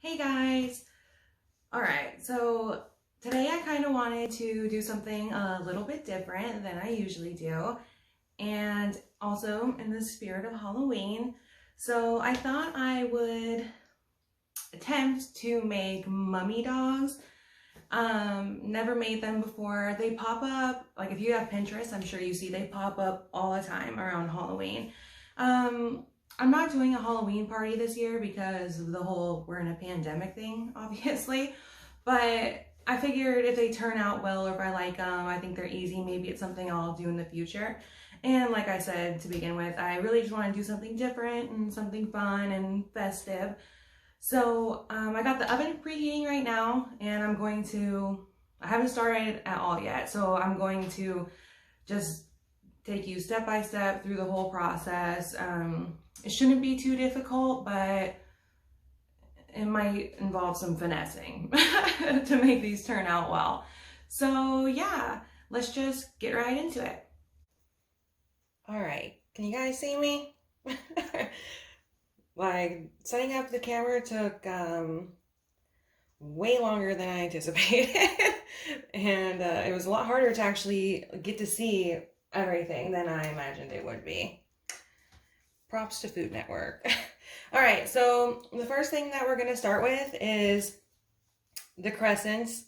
Hey guys! Alright, so today I kind of wanted to do something a little bit different than I usually do, and also in the spirit of Halloween. So I thought I would attempt to make mummy dogs. Never made them before. They pop up, like if you have Pinterest, I'm sure you see they pop up all the time around Halloween. Um, I'm not doing a Halloween party this year because of the whole we're in a pandemic thing, obviously. But I figured if they turn out well or if I like them, I think they're easy. Maybe it's something I'll do in the future. And like I said to begin with, I really just want to do something different and something fun and festive. So I got the oven preheating right now, and I haven't started at all yet. So I'm going to just take you step by step through the whole process. It shouldn't be too difficult, but it might involve some finessing to make these turn out well. So yeah, let's just get right into it. All right, can you guys see me? Like, setting up the camera took way longer than I anticipated. And it was a lot harder to actually get to see everything than I imagined it would be. Props to Food Network. All right, so the first thing that we're going to start with is the crescents.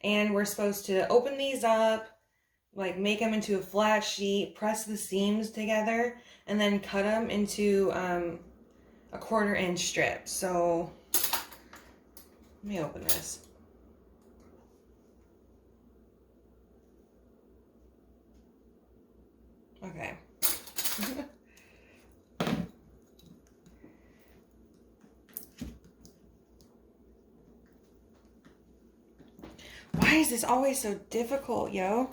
And we're supposed to open these up, like make them into a flat sheet, press the seams together, and then cut them into a 1/4 inch strip. So let me open this. Okay. Why is this always so difficult, yo?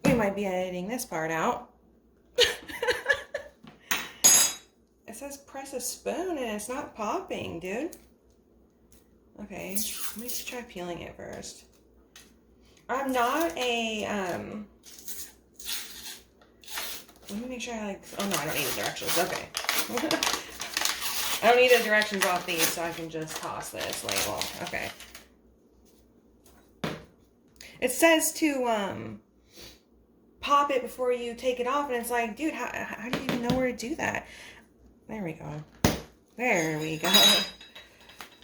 We might be editing this part out. It says press a spoon and it's not popping, dude. Okay, let me try peeling it first. I'm not a, let me make sure I oh no, I don't need the directions, okay. I don't need the directions off these, so I can just toss this label, okay. It says to, pop it before you take it off, and it's like, dude, how do you even know where to do that? There we go. There we go.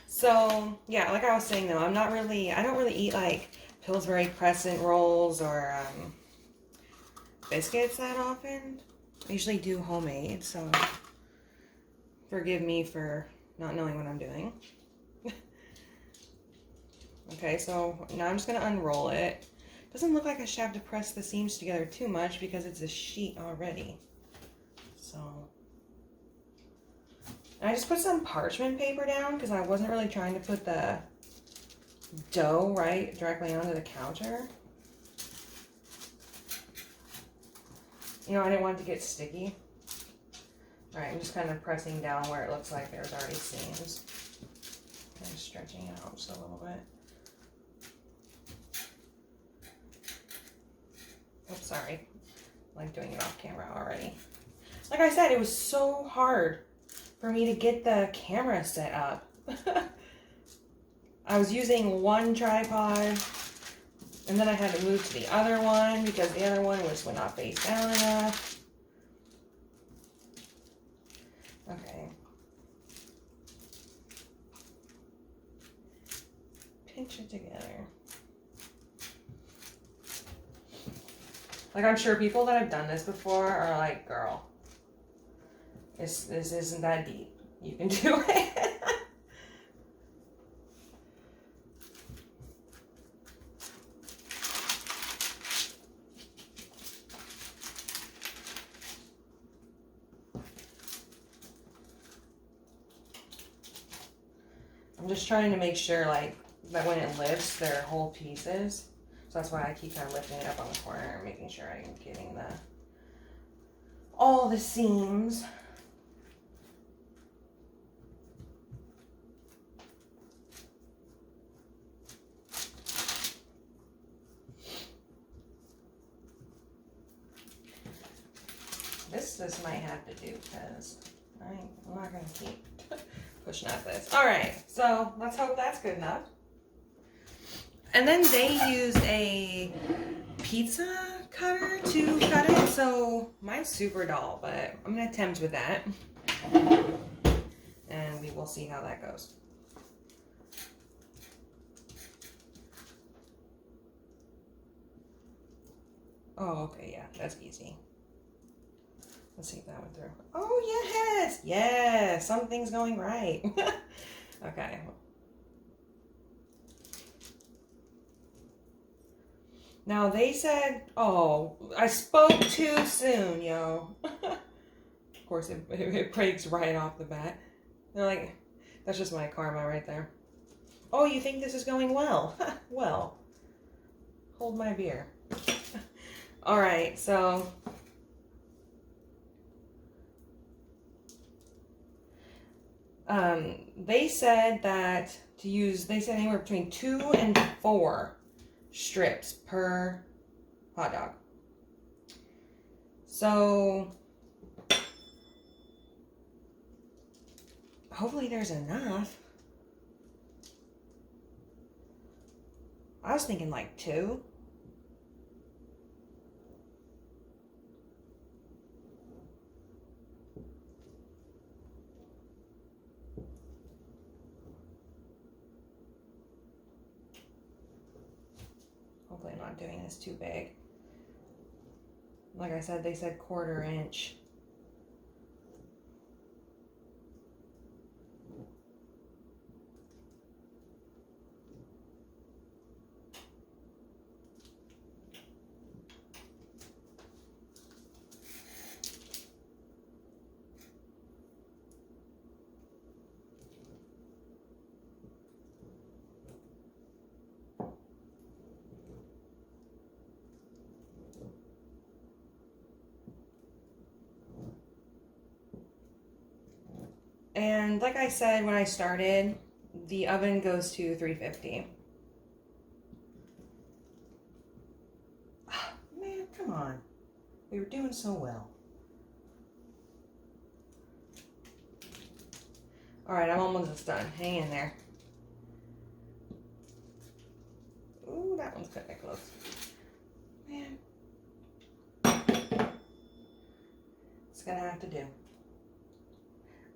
So, yeah, like I was saying, though, I don't really eat, like, Pillsbury Crescent rolls or biscuits that often. I usually do homemade, so forgive me for not knowing what I'm doing. Okay, so now I'm just going to unroll it. Doesn't look like I should have to press the seams together too much because it's a sheet already. So I just put some parchment paper down because I wasn't really trying to put the dough directly onto the counter. You know, I didn't want it to get sticky. All right, I'm just kind of pressing down where it looks like there's already seams. Kind of stretching it out just a little bit. Oops, sorry. I like doing it off camera already. Like I said, it was so hard for me to get the camera set up. I was using one tripod, and then I had to move to the other one because the other one would not face down enough. Okay. Pinch it together. Like, I'm sure people that have done this before are like, girl, this isn't that deep. You can do it. I'm just trying to make sure, like, that when it lifts, they're whole pieces. So that's why I keep kind of lifting it up on the corner and making sure I'm getting all the seams. this might have to do because I'm not going to keep pushing at this. All right, so let's hope that's good enough. And then they used a pizza cutter to cut it, so mine's super dull, but I'm going to attempt with that. And we will see how that goes. Oh, okay, yeah, that's easy. Let's see if that went through. Oh, yes! Yes! Something's going right. Okay. Now, they said... Oh, I spoke too soon, yo. Of course, it breaks right off the bat. They're like... That's just my karma right there. Oh, you think this is going well? Well, hold my beer. All right, so they said that they said anywhere between 2 and 4 strips per hot dog. So hopefully there's enough. I was thinking like 2. Hopefully I'm not doing this too big. Like I said, they said 1/4 inch. And like I said when I started, the oven goes to 350. Oh, man, come on. We were doing so well. All right, I'm almost done. Hang in there. Ooh, that one's kind of close. Man. It's gonna have to do.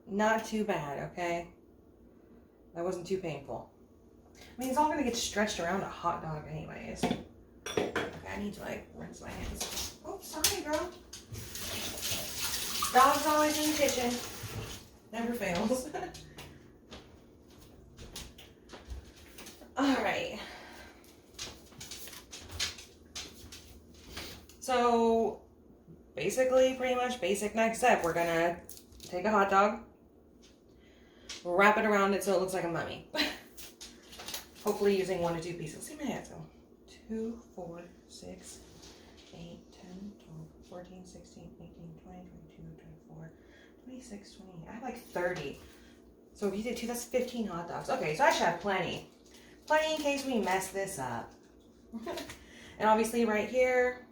Not too bad, okay? That wasn't too painful. I mean, it's all gonna get stretched around a hot dog anyways. Okay, I need to like rinse my hands. Oh, sorry, girl. Dog's always in the kitchen. Never fails. All right. So, basically, pretty much basic next step. We're gonna take a hot dog, wrap it around it so it looks like a mummy. Hopefully using 1 to 2 pieces. See my hands go. 2, 4, 6, 8, 10, 12, 14, 16, 18, 20, 22, 24, 26, 28. I have like 30. So if you did 2, that's 15 hot dogs. Okay, so I should have plenty. Plenty in case we mess this up. And obviously right here,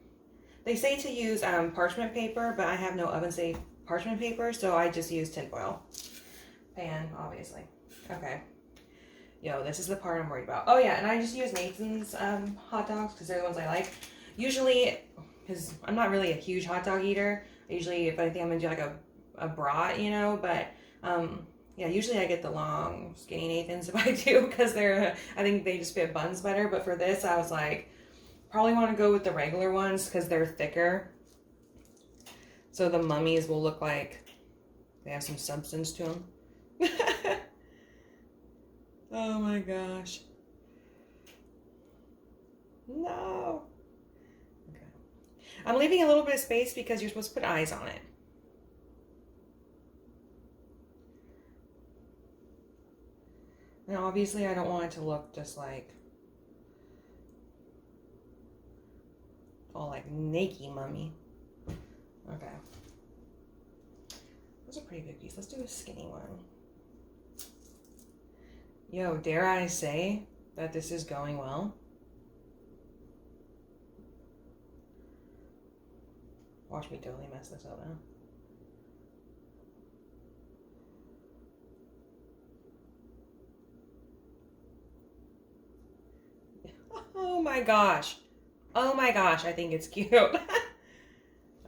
they say to use parchment paper, but I have no oven safe parchment paper, so I just use tinfoil pan, obviously. Okay. Yo, this is the part I'm worried about. Oh yeah, and I just use Nathan's hot dogs because they're the ones I like. Usually, because I'm not really a huge hot dog eater. Usually, if I think I'm gonna do like a brat, you know, but yeah, usually I get the long, skinny Nathans if I do because I think they just fit buns better. But for this, I was like, probably want to go with the regular ones because they're thicker. So the mummies will look like they have some substance to them. Oh my gosh. No. Okay. I'm leaving a little bit of space because you're supposed to put eyes on it. Now obviously I don't want it to look just like all like naked mummy. Okay. That's a pretty big piece. Let's do a skinny one. Yo, dare I say that this is going well? Watch me totally mess this up now. Oh my gosh. Oh my gosh, I think it's cute.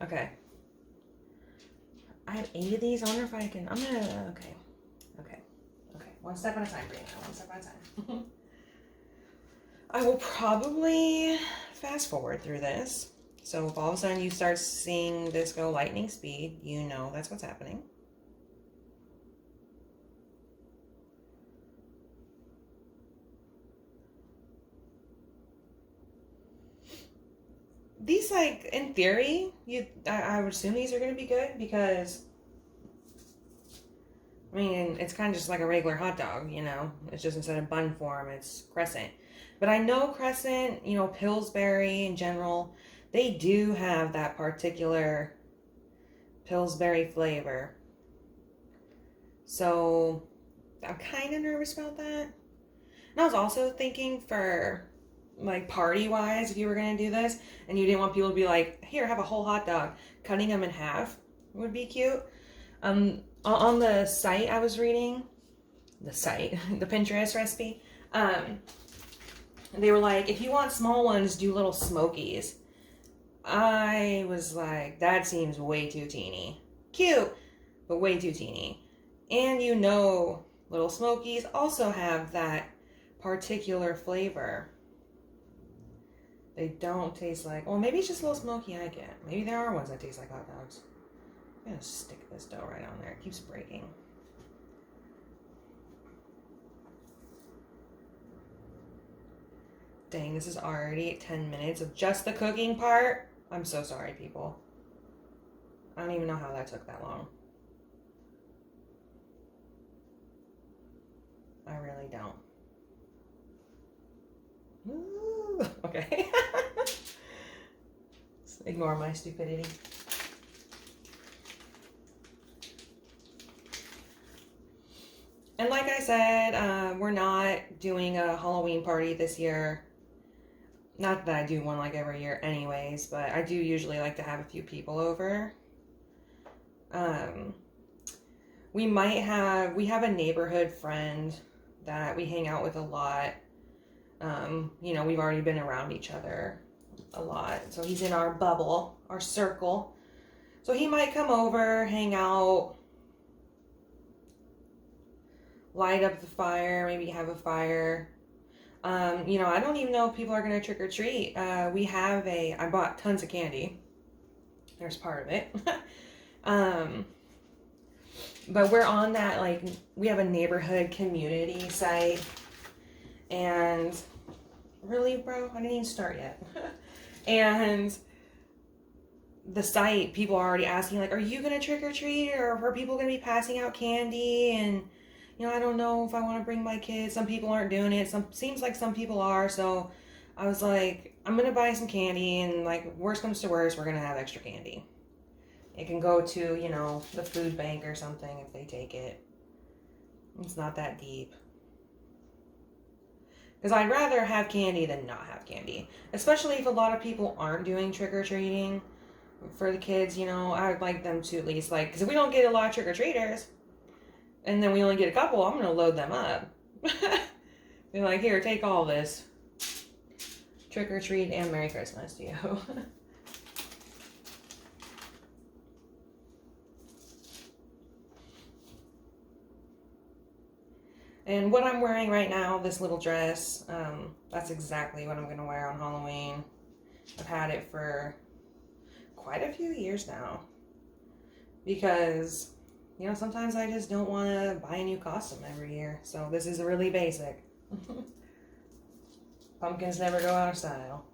Okay. I have 8 of these. I wonder if I can, okay. Okay. One step at a time, Brianna. One step at a time. I will probably fast forward through this. So if all of a sudden you start seeing this go lightning speed, you know that's what's happening. These, like, in theory, I would assume these are going to be good because, I mean, it's kind of just like a regular hot dog, you know? It's just instead of bun form, it's Crescent. But I know Crescent, you know, Pillsbury in general, they do have that particular Pillsbury flavor. So I'm kind of nervous about that. And I was also thinking for, like, party-wise, if you were going to do this, and you didn't want people to be like, here, have a whole hot dog, cutting them in half would be cute. On the site I was reading, the Pinterest recipe, they were like, if you want small ones, do little smokies. I was like, that seems way too teeny. Cute, but way too teeny. And you know, little smokies also have that particular flavor. They don't taste like, well, maybe it's just a little smoky I get. Maybe there are ones that taste like hot dogs. I'm gonna stick this dough right on there. It keeps breaking. Dang, this is already 10 minutes of just the cooking part. I'm so sorry, people. I don't even know how that took that long. I really don't. Ooh, okay. Ignore my stupidity. And like I said, we're not doing a Halloween party this year. Not that I do one like every year anyways, but I do usually like to have a few people over. We have a neighborhood friend that we hang out with a lot. You know, we've already been around each other a lot. So he's in our bubble, our circle. So he might come over, hang out, light up the fire, maybe have a fire. You know, I don't even know if people are going to trick or treat. I bought tons of candy. There's part of it. But we're on that, like, we have a neighborhood community site. And really, bro, I didn't even start yet. And the site, people are already asking, like, are you going to trick or treat? Or are people going to be passing out candy? And, you know, I don't know if I want to bring my kids. Some people aren't doing it. Seems like some people are. So I was like, I'm going to buy some candy. And, like, worst comes to worst, we're going to have extra candy. It can go to, you know, the food bank or something if they take it. It's not that deep. Because I'd rather have candy than not have candy. Especially if a lot of people aren't doing trick-or-treating for the kids, you know. I would like them to at least, like, because if we don't get a lot of trick-or-treaters, and then we only get a couple, I'm going to load them up. Be like, here, take all this. Trick-or-treat and Merry Christmas to you. And what I'm wearing right now, this little dress, that's exactly what I'm going to wear on Halloween. I've had it for quite a few years now. Because, you know, sometimes I just don't want to buy a new costume every year. So this is really basic. Pumpkins never go out of style.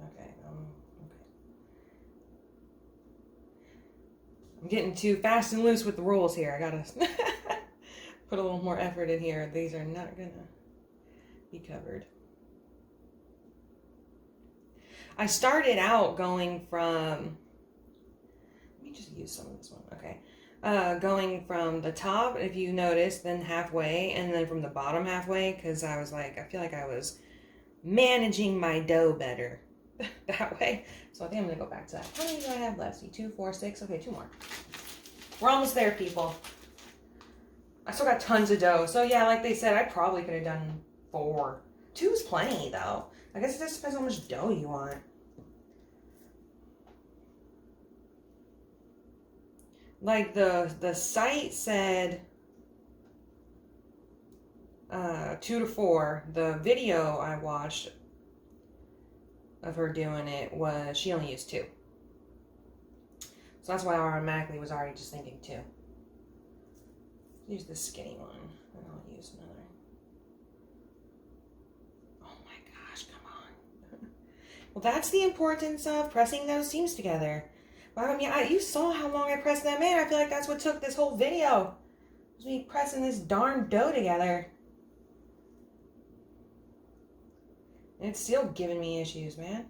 Okay. I'm getting too fast and loose with the rules here. I gotta put a little more effort in here. These are not gonna be covered. I started out going from, let me just use some of this one. Okay. Going from the top, if you notice, then halfway, and then from the bottom halfway, because I was like, I feel like I was managing my dough better that way. So I think I'm gonna go back to that. How many do I have left? See, 2, 4, 6. Okay, 2 more. We're almost there, people. I still got tons of dough. So yeah, like they said, I probably could have done 4. 2 is plenty though. I guess it just depends on how much dough you want. Like the site said 2 to 4. The video I watched of her doing it was she only used 2. So that's why I automatically was already just thinking 2. Use the skinny one, and I'll use another. Oh my gosh, come on. Well, that's the importance of pressing those seams together. Well, I mean, you saw how long I pressed them in. I feel like that's what took this whole video. Was me pressing this darn dough together. And it's still giving me issues, man.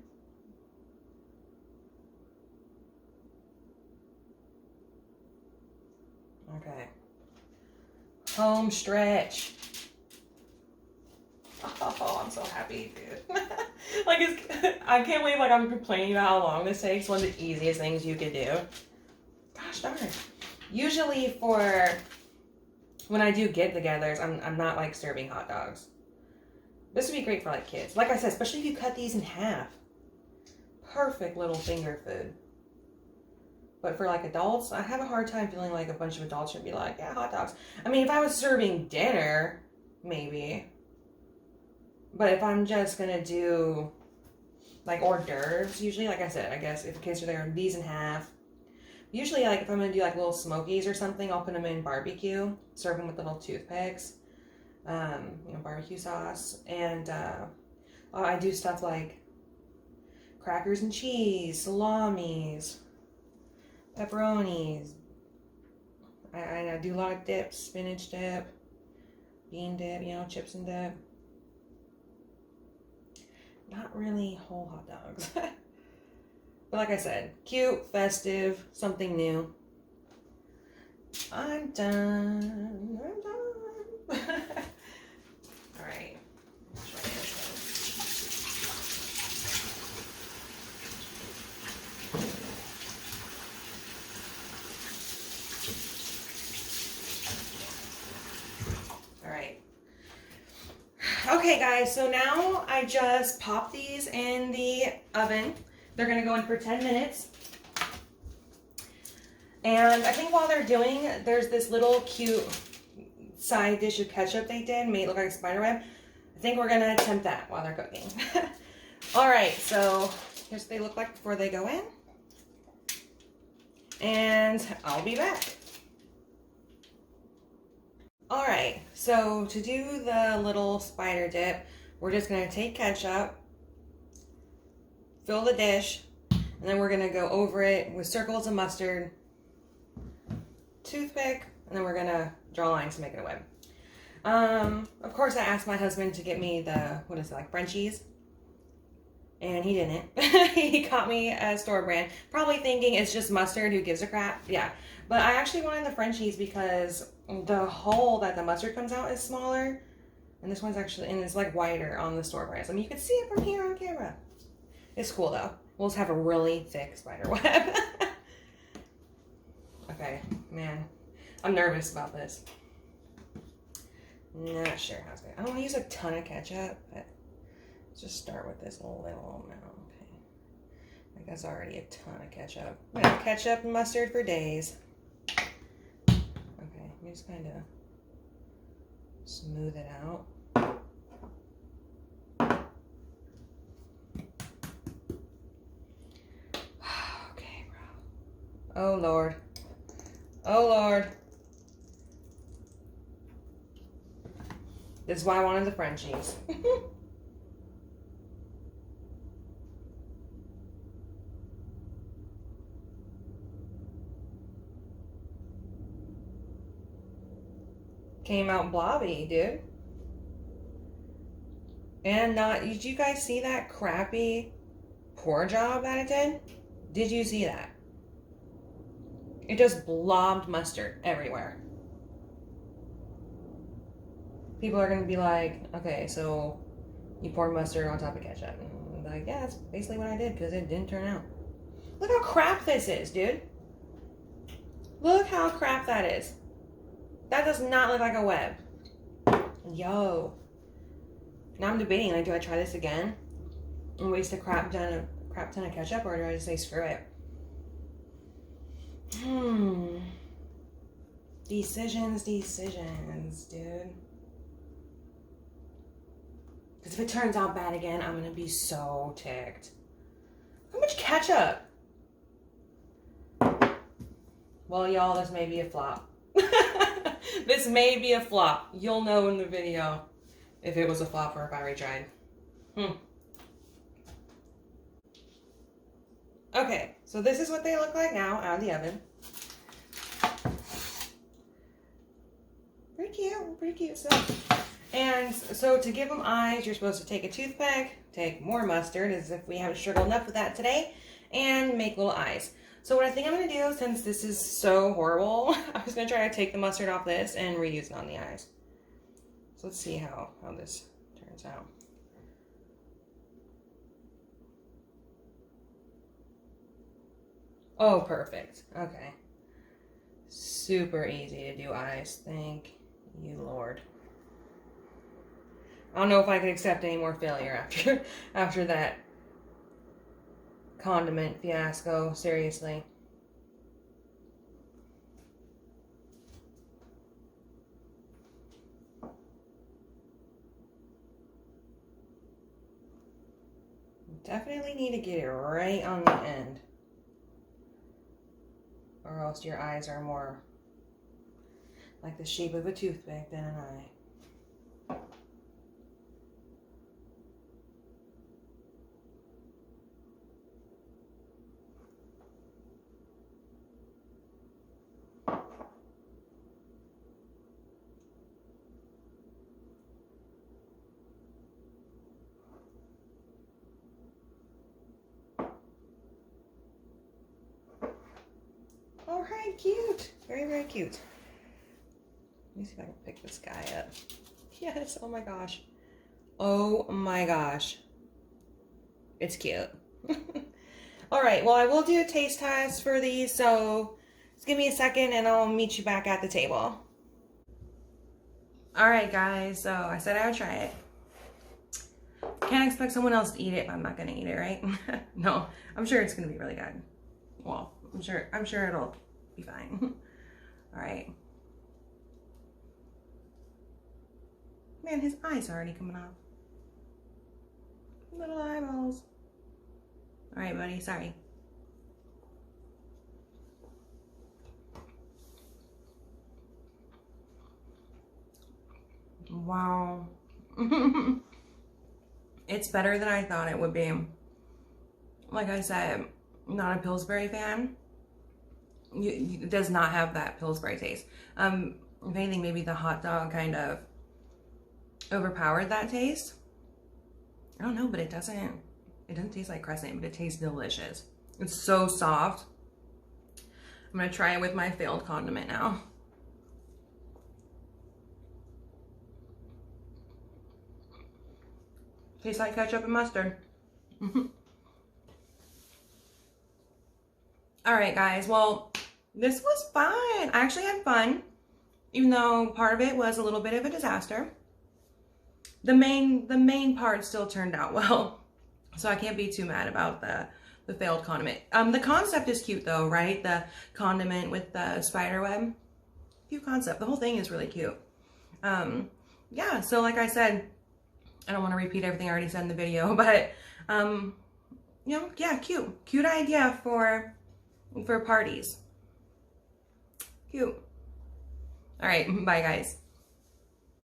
Okay. Home stretch. Oh, I'm so happy, dude. Like, I can't believe, like, I'm complaining about how long this takes. One of the easiest things you could do. Gosh darn. Usually for when I do get-togethers, I'm not, like, serving hot dogs. This would be great for, like, kids. Like I said, especially if you cut these in half. Perfect little finger food. But for, like, adults, I have a hard time feeling like a bunch of adults should be like, yeah, hot dogs. I mean, if I was serving dinner, maybe. But if I'm just going to do, like, hors d'oeuvres, usually, like I said, I guess if kids are there, these in half. Usually, like, if I'm going to do, like, little smokies or something, I'll put them in barbecue. Serve them with little toothpicks. Barbecue sauce. And I do stuff like crackers and cheese, salamis, pepperonis. I do a lot of dips, spinach dip, bean dip, chips and dip. Not really whole hot dogs. But like I said, cute, festive, something new. I'm done. All right. Try this one. All right. Okay, guys, so now I just pop these in the oven. They're going to go in for 10 minutes. And I think while they're doing, there's this little cute side dish of ketchup they did, made it look like a spider web. I think we're going to attempt that while they're cooking. All right, so here's what they look like before they go in. And I'll be back. All right, so to do the little spider dip, we're just going to take ketchup, fill the dish, and then we're going to go over it with circles of mustard, toothpick, and then we're going to draw lines to make it a web. Of course, I asked my husband to get me the, Frenchies, and he didn't. He got me a store brand, probably thinking it's just mustard, who gives a crap? Yeah, but I actually wanted the Frenchies because the hole that the mustard comes out is smaller, and this one's actually, and it's like wider on the store brands. I mean, you can see it from here on camera. It's cool though. We'll just have a really thick spider web. Okay, man, I'm nervous about this. Not sure how it's going. I don't want to use a ton of ketchup, but let's just start with this little amount. Okay, I think that's already a ton of ketchup. I'm gonna have ketchup and mustard for days. Okay, let me just kind of smooth it out. Okay, bro. Oh Lord. Oh Lord. This is why I wanted the Frenchies. Came out blobby, dude. And did you guys see that crappy pour job that it did? Did you see that? It just blobbed mustard everywhere. People are going to be like, okay, so You pour mustard on top of ketchup. And like, yeah, that's basically what I did because it didn't turn out. Look how crap this is, dude. Look how crap that is. That does not look like a web. Yo. Now I'm debating, like, do I try this again and waste a crap ton of ketchup, or do I just say screw it? Decisions, dude. Because if it turns out bad again, I'm gonna be so ticked. How much ketchup? Well, y'all, this may be a flop. This may be a flop. You'll know in the video if it was a flop or if I retried. Okay, so this is what they look like now out of the oven. Pretty cute stuff. And so to give them eyes, you're supposed to take a toothpick, take more mustard, as if we haven't struggled enough with that today, and make little eyes. So what I think I'm going to do, since this is so horrible, I was going to try to take the mustard off this and reuse it on the eyes. So let's see how this turns out. Oh, perfect. Okay. Super easy to do eyes. Thank you, Lord. I don't know if I could accept any more failure after that condiment fiasco. Seriously. Definitely need to get it right on the end, or else your eyes are more like the shape of a toothpick than an eye. Alright, cute. Very, very cute. Let me see if I can pick this guy up. Yes, oh my gosh. Oh my gosh. It's cute. Alright, well, I will do a taste test for these, so just give me a second and I'll meet you back at the table. Alright guys, so I said I would try it. Can't expect someone else to eat it if I'm not gonna eat it, right? No, I'm sure it's gonna be really good. Well, I'm sure it'll be fine. Alright. Man, his eyes are already coming off. Little eyeballs. Alright, buddy, sorry. Wow. It's better than I thought it would be. Like I said, not a Pillsbury fan. It does not have that Pillsbury taste. If anything, maybe the hot dog kind of overpowered that taste. I don't know, but it doesn't taste like Crescent, but it tastes delicious. It's so soft. I'm gonna try it with my failed condiment now. Tastes like ketchup and mustard. Alright guys, well, this was fun. I actually had fun, even though part of it was a little bit of a disaster. The main part still turned out well, so I can't be too mad about the failed condiment. The concept is cute though, right? The condiment with the spider web. Cute concept. The whole thing is really cute. Yeah, so like I said, I don't want to repeat everything I already said in the video, but you know, yeah, cute idea for parties. Cute. All right, bye guys.